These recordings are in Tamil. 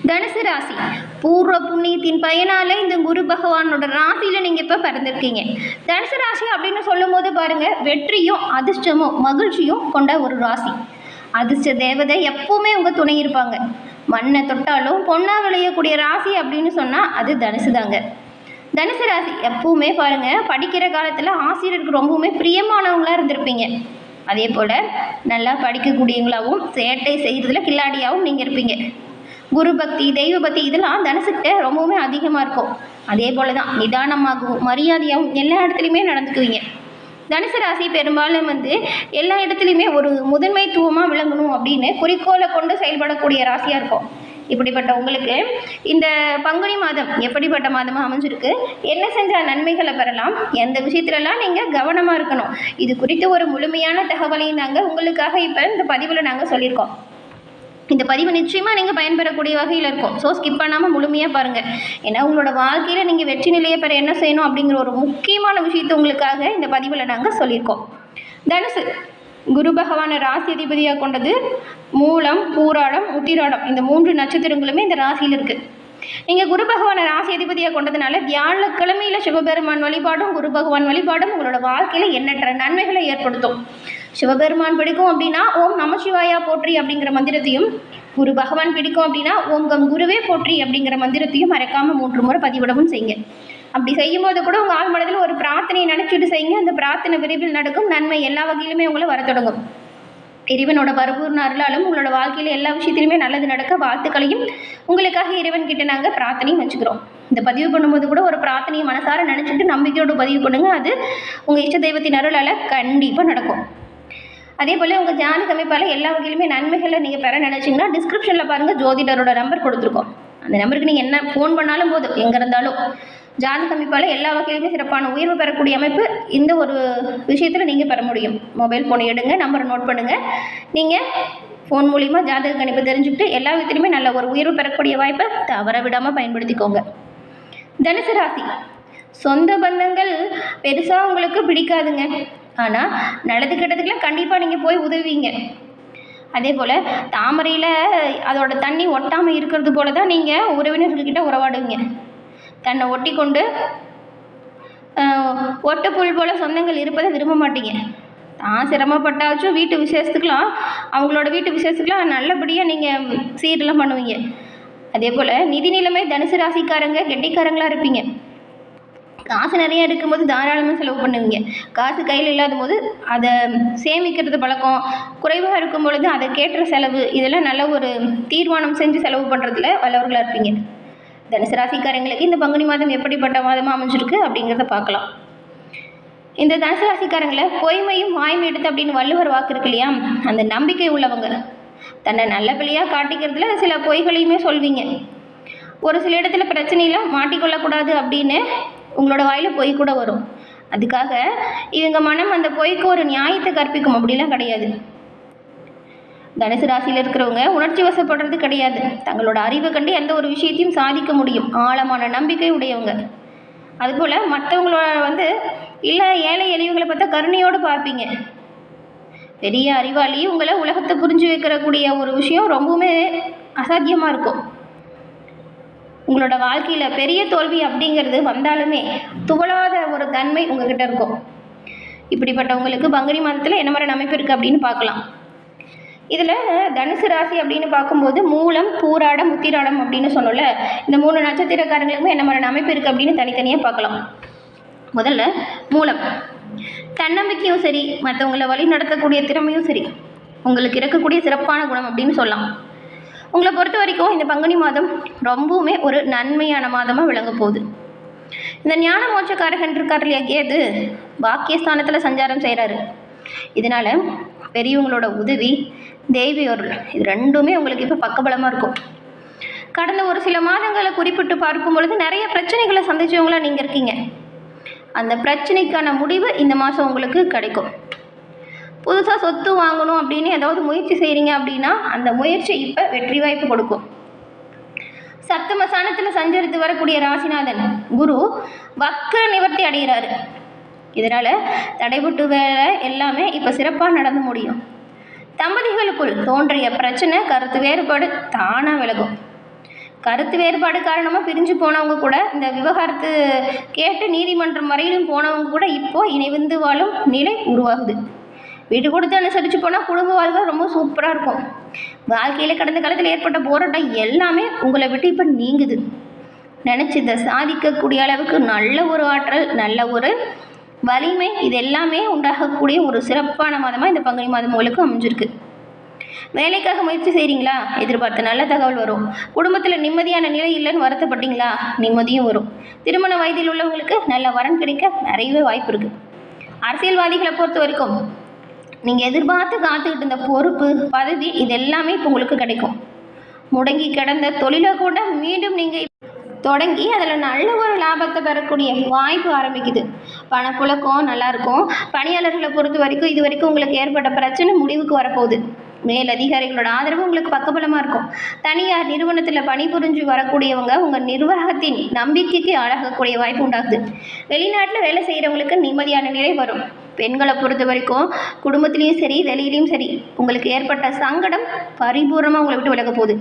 தனுசு ராசி பூர்வ புண்ணியத்தின் பயனால இந்த குரு பகவானோட ராசியில் நீங்கள் இப்போ பிறந்திருக்கீங்க. தனுசு ராசி அப்படின்னு சொல்லும் போது பாருங்க, வெற்றியும் அதிர்ஷ்டமும் மகிழ்ச்சியும் கொண்ட ஒரு ராசி. அதிர்ஷ்ட தேவதை எப்பவுமே உங்கள் துணை இருப்பாங்க. மண்ணை தொட்டாலும் பொண்ணா விளையக்கூடிய ராசி அப்படின்னு சொன்னால் அது தனுசு தாங்க. தனுசு ராசி எப்பவுமே பாருங்க, படிக்கிற காலத்தில் ஆசிரியருக்கு ரொம்பவுமே பிரியமானவங்களா இருந்திருப்பீங்க. அதே போல் நல்லா படிக்கக்கூடியவங்களாகவும் சேட்டை செய்கிறதுல கில்லாடியாகவும் நீங்கள் இருப்பீங்க. குரு பக்தி, தெய்வ பக்தி இதெல்லாம் தனுசுக்கிட்ட ரொம்பவுமே அதிகமாக இருக்கும். அதே போல் தான் நிதானமாகவும் மரியாதையாகவும் எல்லா இடத்துலையுமே நடந்துக்குவீங்க. தனுசு ராசி பெரும்பாலும் எல்லா இடத்துலையுமே ஒரு முதன்மைத்துவமாக விளங்கணும் அப்படின்னு குறிக்கோளை கொண்டு செயல்படக்கூடிய ராசியாக இருக்கும். இப்படிப்பட்ட உங்களுக்கு இந்த பங்குனி மாதம் எப்படிப்பட்ட மாதமாக அமைஞ்சிருக்கு, என்ன செஞ்சால் நன்மைகளை பெறலாம், எந்த விஷயத்துலலாம் நீங்கள் கவனமாக இருக்கணும், இது குறித்து ஒரு முழுமையான தகவலையும் நாங்கள் உங்களுக்காக இப்போ இந்த பதிவில் நாங்கள் சொல்லியிருக்கோம். இந்த பதிவு நிச்சயமாக நீங்கள் பயன்பெறக்கூடிய வகையில் இருக்கும். ஸோ ஸ்கிப் பண்ணாமல் முழுமையாக பாருங்கள். ஏன்னா உங்களோட வாழ்க்கையில் நீங்கள் வெற்றி நிலையை பெற என்ன செய்யணும் அப்படிங்கிற ஒரு முக்கியமான விஷயத்தை உங்களுக்காக இந்த பதிவில் நாங்கள் சொல்லியிருக்கோம். தனுசு குரு பகவானை ராசி அதிபதியாக கொண்டது. மூலம், பூராடம், உத்திராடம் இந்த 3 நட்சத்திரங்களுமே இந்த ராசியில் இருக்குது. நீங்கள் குரு பகவானை ராசி அதிபதியாக கொண்டதுனால வியாழக்கிழமையில் சிவபெருமான் வழிபாடும் குரு பகவான் வழிபாடும் உங்களோட வாழ்க்கையில் எண்ணற்ற நன்மைகளை ஏற்படுத்தும். சிவபெருமான் பிடிக்கும் அப்படின்னா ஓம் நமசிவாயா போற்றி அப்படிங்கிற மந்திரத்தையும், குரு பகவான் பிடிக்கும் அப்படின்னா ஓம் கம் குருவே போற்றி அப்படிங்கிற மந்திரத்தையும் மறக்காமல் 3 முறை பதிவிடவும் செய்யுங்க. அப்படி செய்யும்போது கூட உங்கள் ஆள் மனதில் ஒரு பிரார்த்தனையை நினச்சிட்டு செய்யுங்க. அந்த பிரார்த்தனை விரைவில் நடக்கும். நன்மை எல்லா வகையிலுமே உங்களை வர தொடங்கும். இறைவனோட பரிபூர்ண அருளாலும் உங்களோட வாழ்க்கையில் எல்லா விஷயத்திலுமே நல்லது நடக்க வாழ்த்துக்களையும் உங்களுக்காக இறைவன் கிட்ட நாங்கள் பிரார்த்தனையும் வச்சுக்கிறோம். இந்த பதிவு பண்ணும்போது கூட ஒரு பிரார்த்தனையை மனசார நினச்சிட்டு நம்பிக்கையோடு பதிவு பண்ணுங்கள். அது உங்கள் இஷ்ட தெய்வத்தின் அருளால் கண்டிப்பாக நடக்கும். அதே போல் உங்கள் ஜாதக அமைப்பால் எல்லா வகையிலுமே நன்மைகளை நீங்கள் பெற நினச்சிங்கன்னா டிஸ்கிரிப்ஷனில் பாருங்கள், ஜோதிடரோட நம்பர் கொடுத்துருக்கோம். அந்த நம்பருக்கு நீங்கள் என்ன ஃபோன் பண்ணாலும் போதும், எங்கே இருந்தாலும். ஜாதக அமைப்பால் எல்லா வகையிலுமே சிறப்பான உயர்வு பெறக்கூடிய அமைப்பு இந்த ஒரு விஷயத்தில் நீங்கள் பெற முடியும். மொபைல் ஃபோனை எடுங்க, நம்பரை நோட் பண்ணுங்கள். நீங்கள் ஃபோன் மூலிமா ஜாதக கணிப்பு தெரிஞ்சுக்கிட்டு எல்லா விதத்துலையுமே நல்ல ஒரு உயர்வு பெறக்கூடிய வாய்ப்பை தவற விடாமல் பயன்படுத்திக்கோங்க. தனுசு ராசி சொந்த பந்தங்கள் பெருசாக உங்களுக்கு பிடிக்காதுங்க. ஆனால் நல்லது கெட்டதுக்கெல்லாம் கண்டிப்பாக நீங்கள் போய் உதவிங்க. அதே போல் தாமரையில் அதோட தண்ணி ஒட்டாமல் இருக்கிறது போல தான் நீங்கள் உறவினர்கள்கிட்ட உறவாடுவீங்க. தன்னை ஒட்டி கொண்டு ஒட்டப்புல் போல் சொந்தங்கள் இருப்பதை விரும்ப மாட்டீங்க. தான் சிரமப்பட்டாச்சும் வீட்டு விசேஷத்துக்கெலாம், அவங்களோட வீட்டு விசேஷத்துக்கெலாம் நல்லபடியாக நீங்கள் சீரெல்லாம் பண்ணுவீங்க. அதே போல் நிதி நிலைமை தனுசு ராசிக்காரங்க கெட்டிக்காரங்களாக இருப்பீங்க. காசு நிறையா இருக்கும்போது தாராளமாக செலவு பண்ணுவீங்க. காசு கையில் இல்லாத போது அதை சேமிக்கிறது பழக்கம். குறைவாக இருக்கும் பொழுது அதை கேட்டுற செலவு, இதெல்லாம் நல்ல ஒரு தீர்மானம் செஞ்சு செலவு பண்ணுறதுல வல்லவர்களாக இருப்பீங்க. தனுசு ராசிக்காரங்களுக்கு இந்த பங்குனி மாதம் எப்படிப்பட்ட மாதமாக அமைஞ்சிருக்கு அப்படிங்கிறத பார்க்கலாம். இந்த தனுசு ராசிக்காரங்களை பொய்மையும் வாய்மை எடுத்து அப்படின்னு வள்ளுவர் வாக்கு இருக்கு இல்லையா, அந்த நம்பிக்கை உள்ளவங்க. தன்னை நல்ல பிள்ளையாக காட்டிக்கிறதுல சில பொய்களையுமே சொல்வீங்க. ஒரு சில இடத்துல பிரச்சனையில் மாட்டிக்கொள்ளக்கூடாது அப்படின்னு உங்களோட வாயில் பொய் கூட வரும். அதுக்காக இவங்க மனம் அந்த பொய்க்கு ஒரு நியாயத்தை கற்பிக்கும் அப்படிலாம் கிடையாது. தனுசு ராசியில் இருக்கிறவங்க உணர்ச்சி வசப்படுறது கிடையாது. தங்களோட அறிவை கண்டு எந்த ஒரு விஷயத்தையும் சாதிக்க முடியும். ஆழமான நம்பிக்கை உடையவங்க. அதுபோல் மற்றவங்களோட இல்லை ஏழை எளியவங்களை பார்த்தா கருணையோடு பார்ப்பீங்க. பெரிய அறிவாளி உங்களை உலகத்தை புரிஞ்சு வைக்கிறக்கூடிய ஒரு விஷயம் ரொம்பவுமே அசாத்தியமாக இருக்கும். உங்களோட வாழ்க்கையில் பெரிய தோல்வி அப்படிங்கிறது வந்தாலுமே துவளாத ஒரு தன்மை உங்ககிட்ட இருக்கும். இப்படிப்பட்டவங்களுக்கு பங்குனி மாதத்தில் என்ன மாதிரி அமைப்பு இருக்குது அப்படின்னு பார்க்கலாம். இதில் தனுசு ராசி அப்படின்னு பார்க்கும்போது மூலம், பூராடம், உத்திராடம் அப்படின்னு சொன்னோம்ல, இந்த 3 நட்சத்திரக்காரங்களுக்குமே என்ன மாதிரி அமைப்பு இருக்குது அப்படின்னு தனித்தனியாக பார்க்கலாம். முதல்ல மூலம். தன்னம்பிக்கையும் சரி, மற்றவங்களை வழி நடத்தக்கூடிய திறமையும் சரி உங்களுக்கு இருக்கக்கூடிய சிறப்பான குணம் அப்படின்னு சொல்லலாம். உங்களை பொறுத்த வரைக்கும் இந்த பங்குனி மாதம் ரொம்பவுமே ஒரு நன்மையான மாதமாக விளங்க போகுது. இந்த ஞான மோட்சக்காரகன் இருக்கார் இல்லையா, கேது பாக்கியஸ்தானத்தில் சஞ்சாரம் செய்கிறாரு. இதனால் பெரியவங்களோட உதவி, தெய்வீகர்கள் இது ரெண்டுமே உங்களுக்கு இப்போ பக்கபலமாக இருக்கும். கடந்த ஒரு சில மாதங்களை குறிப்பிட்டு பார்க்கும் பொழுது நிறைய பிரச்சனைகளை சந்திச்சவங்களாக நீங்கள் இருக்கீங்க. அந்த பிரச்சனைக்கான முடிவு இந்த மாதம் உங்களுக்கு கிடைக்கும். புதுசாக சொத்து வாங்கணும் அப்படின்னு ஏதாவது முயற்சி செய்கிறீங்க அப்படின்னா அந்த முயற்சி இப்போ வெற்றி வாய்ப்பு கொடுக்கும். சப்தம ஸ்தானத்தில் சஞ்சரித்து வரக்கூடிய ராசிநாதன் குரு வக்ர நிவர்த்தி அடைகிறாரு. இதனால் தடைபட்டு வேலை எல்லாமே இப்போ சிறப்பாக நடந்து முடியும். தம்பதிகளுக்குள் தோன்றிய பிரச்சனை, கருத்து வேறுபாடு தானாக விலகும். கருத்து வேறுபாடு காரணமாக பிரிஞ்சு போனவங்க கூட, இந்த விவகாரத்து கேட்டு நீதிமன்றம் வரையிலும் போனவங்க கூட இப்போ இணைந்து வாழும் நிலை உருவாகுது. வீட்டு கொடுத்து அனுசரித்து போனால் குடும்ப வாழ்க்கை ரொம்ப சூப்பராக இருக்கும். வாழ்க்கையில் கடந்த காலத்தில் ஏற்பட்ட போராட்டம் எல்லாமே உங்களை விட்டு இப்போ நீங்குது. நினச்சதை சாதிக்கக்கூடிய அளவுக்கு நல்ல ஒரு ஆற்றல், நல்ல ஒரு வலிமை, இது எல்லாமே உண்டாகக்கூடிய ஒரு சிறப்பான மாதமாக இந்த பங்குனி மாதம் உங்களுக்கு அமைஞ்சிருக்கு. வேலைக்காக முயற்சி செய்கிறீங்களா? எதிர்பார்த்த நல்ல தகவல் வரும். குடும்பத்தில் நிம்மதியான நிலை இல்லைன்னு வருத்தப்பட்டீங்களா? நிம்மதியும் வரும். திருமண வயதில் உள்ளவங்களுக்கு நல்ல வரன் கிடைக்க நிறையவே வாய்ப்பு இருக்குது. அரசியல்வாதிகளை பொறுத்த வரைக்கும் நீங்கள் எதிர்பார்த்து காத்துக்கிட்டு இருந்த பொறுப்பு, பதவி, இது எல்லாமே இப்போ உங்களுக்கு கிடைக்கும். முடங்கி கிடந்த தொழிலை கூட மீண்டும் நீங்கள் தொடங்கி அதில் நல்ல ஒரு லாபத்தை பெறக்கூடிய வாய்ப்பு ஆரம்பிக்குது. பணப்புழக்கம் நல்லாயிருக்கும். பணியாளர்களை பொறுத்த வரைக்கும் இது வரைக்கும் உங்களுக்கு ஏற்பட்ட பிரச்சனை முடிவுக்கு வரப்போகுது. மேல் அதிகாரிகளோட ஆதரவு உங்களுக்கு பக்கபலமாக இருக்கும். தனியார் நிறுவனத்தில் பணிபுரிஞ்சு வரக்கூடியவங்க உங்கள் நிர்வாகத்தின் நம்பிக்கைக்கு ஆளாகக்கூடிய வாய்ப்பு உண்டாகுது. வெளிநாட்டில் வேலை செய்கிறவங்களுக்கு நிம்மதியான நிலை வரும். பெண்களை பொறுத்த வரைக்கும் குடும்பத்துலேயும் சரி வெளியிலையும் சரி உங்களுக்கு ஏற்பட்ட சங்கடம் பரிபூர்ணமாக உங்களை விட்டு விலக போகுது.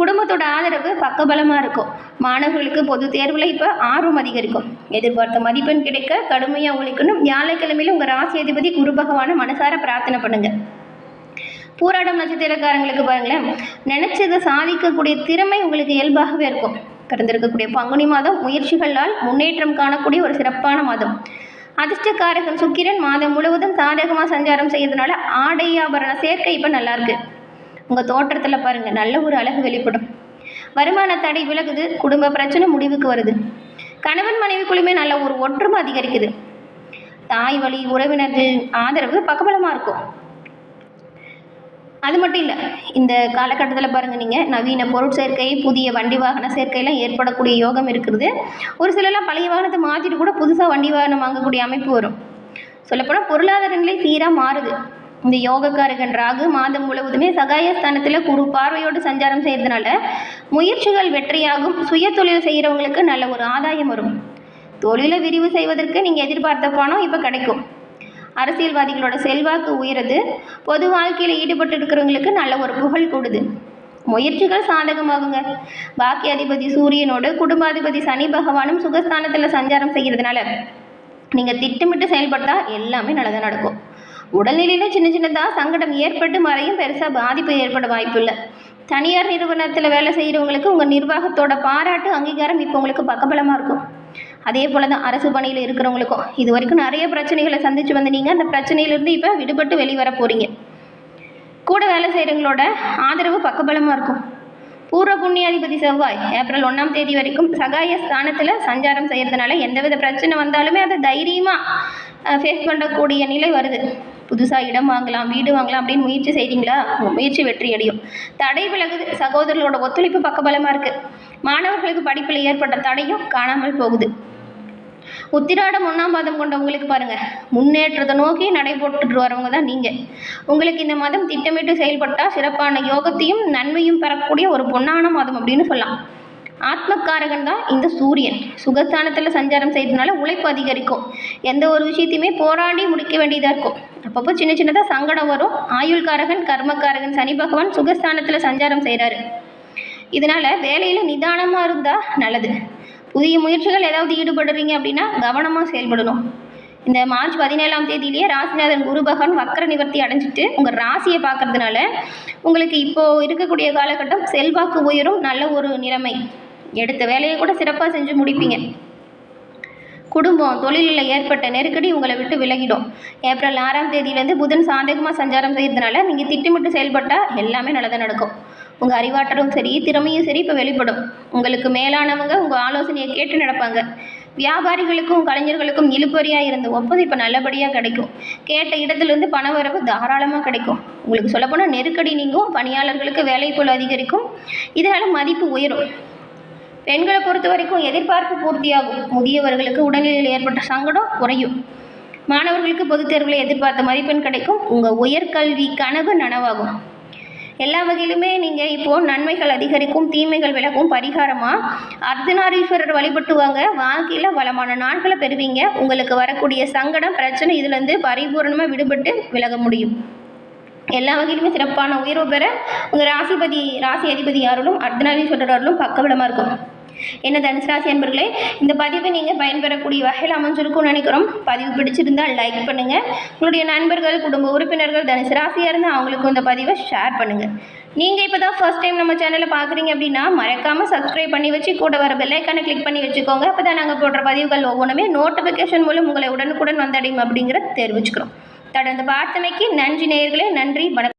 குடும்பத்தோட ஆதரவு பக்கபலமாக இருக்கும். மாணவர்களுக்கு பொது தேர்வில் இப்போ ஆர்வம் அதிகரிக்கும். எதிர்பார்த்த மதிப்பெண் கிடைக்க கடுமையாக உழைக்கணும். வியாழக்கிழமையில் உங்கள் ராசி அதிபதி குரு பகவானை மனசார பிரார்த்தனை பண்ணுங்கள். பூராடம் நட்சத்திரக்காரங்களுக்கு பாருங்களேன், நினைச்சதை சாதிக்கக்கூடிய திறமை உங்களுக்கு இயல்பாகவே இருக்கும். பிறந்திருக்கக்கூடிய பங்குனி மாதம் முயற்சிகளால் முன்னேற்றம் காணக்கூடிய ஒரு சிறப்பான மாதம். அதிர்ஷ்டக்காரகன் சுக்கிரன் மாதம் முழுவதும் சாதகமாக சஞ்சாரம் செய்யறதுனால ஆடை ஆபரண சேர்க்கை இப்போ நல்லாயிருக்கு. உங்கள் தோற்றத்தில் பாருங்கள், நல்ல ஒரு அழகு வெளிப்படும். வருமான தடை விலகுது. குடும்ப பிரச்சனை முடிவுக்கு வருது. கணவன் மனைவிக்குள்ளுமே நல்ல ஒரு ஒற்றுமை அதிகரிக்குது. தாய் வழி உறவினர்கள் ஆதரவு பக்கபலமாக இருக்கும். அது மட்டும் இல்லை, இந்த காலகட்டத்தில் பாருங்கள், நீங்கள் நவீன பொருட்சேர்க்கை, புதிய வண்டி வாகன சேர்க்கையெல்லாம் ஏற்படக்கூடிய யோகம் இருக்கிறது. ஒரு சிலர்லாம் பழைய வாகனத்தை மாற்றிட்டு கூட புதுசாக வண்டி வாகனம் வாங்கக்கூடிய அமைப்பு வரும். சொல்லப்போனால் பொருளாதார நிலை சீராக மாறுது. இந்த யோகக்காரகன் ராகு மாதம் முழுவதுமே சகாயஸ்தானத்தில் குரு பார்வையோடு சஞ்சாரம் செய்கிறதுனால முயற்சிகள் வெற்றியாகும். சுய தொழில் செய்கிறவங்களுக்கு நல்ல ஒரு ஆதாயம் வரும். தொழிலை விரிவு செய்வதற்கு நீங்கள் எதிர்பார்த்த பணம் இப்போ கிடைக்கும். அரசியல்வாதிகளோட செல்வாக்கு உயருது. பொது வாழ்க்கையில் ஈடுபட்டு இருக்கிறவங்களுக்கு நல்ல ஒரு புகழ் கூடுது. முயற்சிகள் சாதகமாகுங்க. பாக்கியாதிபதி சூரியனோடு குடும்பாதிபதி சனி பகவானும் சுகஸ்தானத்தில் சஞ்சாரம் செய்கிறதுனால நீங்கள் திட்டமிட்டு செயல்பட்டால் எல்லாமே நல்லதாக நடக்கும். உடல்நிலையில் சின்ன சின்னதாக சங்கடம் ஏற்பட்டு மறையும், பெருசாக பாதிப்பு ஏற்பட வாய்ப்பு இல்லை. தனியார் நிறுவனத்தில் வேலை செய்கிறவங்களுக்கு உங்கள் நிர்வாகத்தோட பாராட்டு அங்கீகாரம் இப்போ உங்களுக்கு பக்கபலமாக இருக்கும். அதே போல் தான் அரசு பணியில் இருக்கிறவங்களுக்கும் இது வரைக்கும் நிறைய பிரச்சனைகளை சந்தித்து வந்து நீங்கள் அந்த பிரச்சனையிலேருந்து இப்போ விடுபட்டு வெளிவர போகிறீங்க. கூட வேலை செய்கிறவங்களோட ஆதரவு பக்கபலமாக இருக்கும். பூர்வ புண்ணியாதிபதி செவ்வாய் ஏப்ரல் 1ஆம் தேதி வரைக்கும் சகாய ஸ்தானத்தில் சஞ்சாரம் செய்கிறதுனால எந்தவித பிரச்சனை வந்தாலுமே அதை தைரியமாக ஃபேஸ் பண்ணக்கூடிய நிலை வருது. புதுசாக இடம் வாங்கலாம், வீடு வாங்கலாம் அப்படின்னு முயற்சி செய்கிறீங்களா? முயற்சி வெற்றி அடையும். தடை விலகுது. சகோதரர்களோட ஒத்துழைப்பு பக்கபலமாக இருக்குது. மாணவர்களுக்கு படிப்பில் ஏற்பட்ட தடையும் காணாமல் போகுது. உத்திராடம் 1ஆம் பாதம் கொண்டவங்களுக்கு பாருங்கள், முன்னேற்றத்தை நோக்கி நடைபோட்டுட்டு வரவங்க தான் நீங்கள். உங்களுக்கு இந்த மாதம் திட்டமிட்டு செயல்பட்டால் சிறப்பான யோகத்தையும் நன்மையும் பெறக்கூடிய ஒரு பொன்னான மாதம் அப்படின்னு சொல்லலாம். ஆத்மக்காரகன் தான் இந்த சூரியன். சுகஸ்தானத்தில் சஞ்சாரம் செய்யறதுனால உழைப்பு அதிகரிக்கும். எந்த ஒரு விஷயத்தையுமே போராடி முடிக்க வேண்டியதாக இருக்கும். அப்பப்போ சின்ன சின்னதாக சங்கடம் வரும். ஆயுள்காரகன் கர்மக்காரகன் சனி பகவான் சுகஸ்தானத்தில் சஞ்சாரம் செய்கிறாரு. இதனால் வேலையில் நிதானமாக இருந்தால் நல்லது. புதிய முயற்சிகள் ஏதாவது ஈடுபடுறீங்க அப்படின்னா கவனமாக செயல்படணும். இந்த மார்ச் 17ஆம் தேதியிலேயே ராசிநாதன் குரு பகவான் வக்கர நிவர்த்தி அடைஞ்சிட்டு உங்கள் ராசியை பார்க்கறதுனால உங்களுக்கு இப்போது இருக்கக்கூடிய காலகட்டம் செல்வாக்கு உயரும். நல்ல ஒரு நிலைமை. எடுத்த வேலையை கூட சிறப்பாக செஞ்சு முடிப்பீங்க. குடும்பம் தொழிலில் ஏற்பட்ட நெருக்கடி உங்களை விட்டு விலகிடும். ஏப்ரல் 6ஆம் தேதியிலேருந்து புதன் சாதகமாக சஞ்சாரம் செய்யறதுனால நீங்கள் திட்டமிட்டு செயல்பட்டால் எல்லாமே நல்லதாக நடக்கும். உங்கள் அறிவாற்றலும் சரி திறமையும் சரி இப்போ வெளிப்படும். உங்களுக்கு மேலானவங்க உங்கள் ஆலோசனையை கேட்டு நடப்பாங்க. வியாபாரிகளுக்கும் கலைஞர்களுக்கும் இழுபறியாக இருந்த ஒப்பந்தம் இப்போ நல்லபடியாக கிடைக்கும். கேட்ட இடத்துலேருந்து பண வரவு தாராளமாக கிடைக்கும். உங்களுக்கு சொல்லப்போனால் நெருக்கடி நீங்கும். பணியாளர்களுக்கு வேலைப்பளு அதிகரிக்கும். இதனால் மதிப்பு உயரும். பெண்களை பொறுத்த வரைக்கும் எதிர்பார்ப்பு பூர்த்தியாகும். முதியவர்களுக்கு உடல்நிலையில் ஏற்பட்ட சங்கடம் குறையும். மாணவர்களுக்கு பொதுத் தேர்வில் எதிர்பார்த்த மதிப்பெண் கிடைக்கும். உங்கள் உயர்கல்வி கனவு நனவாகும். எல்லா வகையிலுமே நீங்கள் இப்போது நன்மைகள் அதிகரிக்கும், தீமைகள் விலகும். பரிகாரமாக அர்த்தநாரீஸ்வரர் வழிபட்டு வாங்க. வாழ்க்கையில் வளமான நாட்களை பெறுவீங்க. உங்களுக்கு வரக்கூடிய சங்கடம் பிரச்சனை இதுலேருந்து பரிபூர்ணமாக விடுபட்டு விலக முடியும். எல்லா வகையிலுமே சிறப்பான உயர்வு பெற உங்கள் ராசி அதிபதி அருளும் அர்த்தநாரீஸ்வரர் அருளும் பக்கபலமாக இருக்கும். என்ன தனுசு ராசி அன்பர்களே, இந்த பதிவு நீங்கள் பயன்பெறக்கூடிய வகையில் அமைஞ்சிருக்கும்னு நினைக்கிறோம். பதிவு பிடிச்சிருந்தால் லைக் பண்ணுங்கள். உங்களுடைய நண்பர்கள், குடும்ப உறுப்பினர்கள் தனுசு ராசியாக இருந்தால் அவங்களுக்கும் இந்த பதிவை ஷேர் பண்ணுங்கள். நீங்கள் இப்போ தான் ஃபர்ஸ்ட் டைம் நம்ம சேனலை பார்க்குறீங்க அப்படின்னா மறக்காமல் சப்ஸ்கிரைப் பண்ணி வச்சு கூட வர பெல்லைக்கானை கிளிக் பண்ணி வச்சுக்கோங்க. அப்போ தான் நாங்கள் போடுற பதிவுகள் ஒவ்வொன்றுமே நோட்டிஃபிகேஷன் மூலம் உங்களை உடனுக்குடன் வந்தடையும் அப்படிங்கிறத தெரிவிச்சுக்கிறோம். தொடர்ந்து பார்த்தமைக்கு நன்றி நேயர்களே. நன்றி, வணக்கம்.